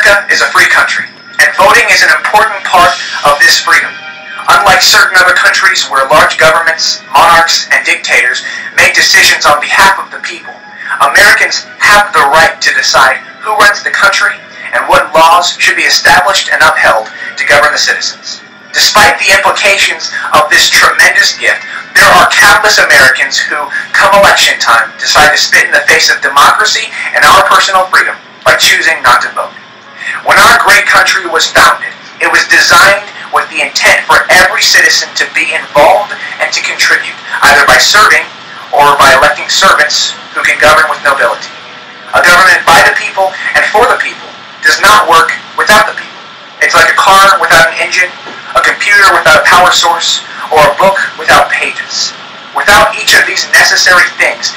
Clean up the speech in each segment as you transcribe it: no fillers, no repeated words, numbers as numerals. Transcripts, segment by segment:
America is a free country, and voting is an important part of this freedom. Unlike certain other countries where large governments, monarchs, and dictators make decisions on behalf of the people, Americans have the right to decide who runs the country and what laws should be established and upheld to govern the citizens. Despite the implications of this tremendous gift, there are countless Americans who, come election time, decide to spit in the face of democracy and our personal freedom by choosing not to vote. When our great country was founded, it was designed with the intent for every citizen to be involved and to contribute, either by serving or by electing servants who can govern with nobility. A government by the people and for the people does not work without the people. It's like a car without an engine, a computer without a power source, or a book without pages. Without each of these necessary things,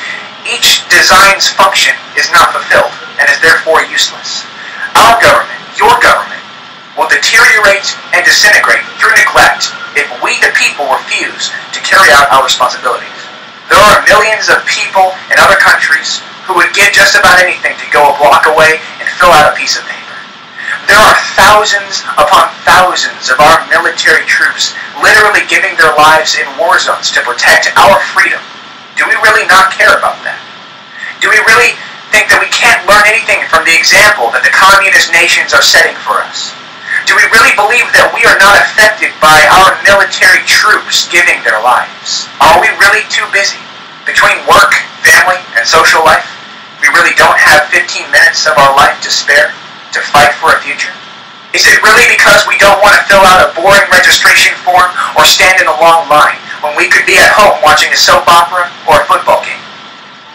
each design's function is not fulfilled and is therefore useless. Our government, your government, will deteriorate and disintegrate through neglect if we, the people, refuse to carry out our responsibilities. There are millions of people in other countries who would give just about anything to go a block away and fill out a piece of paper. There are thousands upon thousands of our military troops literally giving their lives in war zones to protect our freedom. Do we really not care about that? Do we really think that we can't learn anything from the example that the communist nations are setting for us? Do we really believe that we are not affected by our military troops giving their lives? Are we really too busy? Between work, family, and social life, we really don't have 15 minutes of our life to spare to fight for a future? Is it really because we don't want to fill out a boring registration form or stand in a long line when we could be at home watching a soap opera or a football game?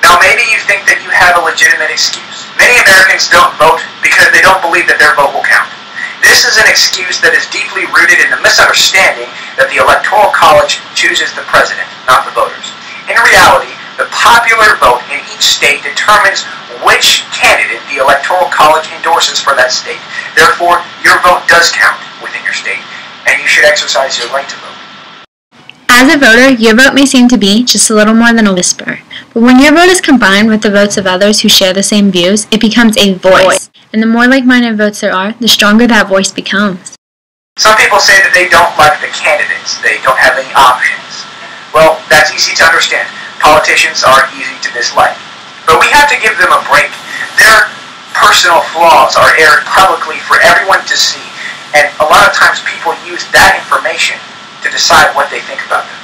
Now maybe you think that you have a legitimate excuse. Many Americans don't vote because they don't believe that their vote will count. This is an excuse that is deeply rooted in the misunderstanding that the Electoral College chooses the president, not the voters. In reality, the popular vote in each state determines which candidate the Electoral College endorses for that state. Therefore, your vote does count within your state, and you should exercise your right to vote. As a voter, your vote may seem to be just a little more than a whisper, but when your vote is combined with the votes of others who share the same views, it becomes a voice. And the more like-minded votes there are, the stronger that voice becomes. Some people say that they don't like the candidates, they don't have any options. Well, that's easy to understand. Politicians are easy to dislike. But we have to give them a break. Their personal flaws are aired publicly for everyone to see, and a lot of times people use that information to decide what they think about them.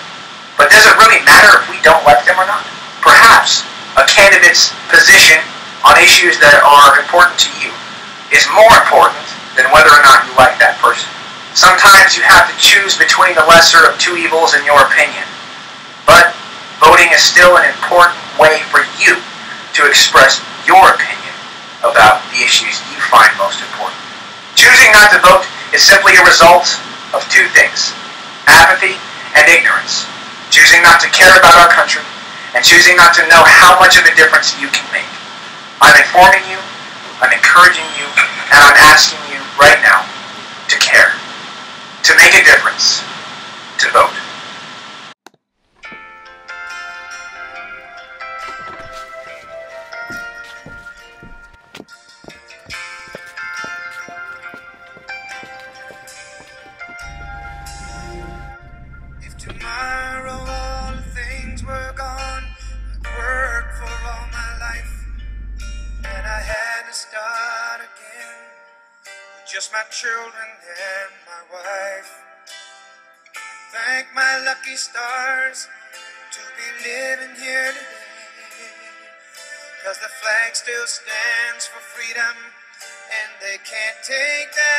But does it really matter if we don't like them or not? Perhaps a candidate's position on issues that are important to you is more important than whether or not you like that person. Sometimes you have to choose between the lesser of two evils in your opinion. But voting is still an important way for you to express your opinion about the issues you find most important. Choosing not to vote is simply a result of two things: apathy and ignorance. Choosing not to care about our country and choosing not to know how much of a difference you can make. I'm informing you, I'm encouraging you, and I'm asking you right now to care, to make a difference, to vote. If tomorrow all things were gone, I'd work for all my life, and I had to start again with just my children and my wife. Thank my lucky stars to be living here today, 'cause the flag still stands for freedom, and they can't take that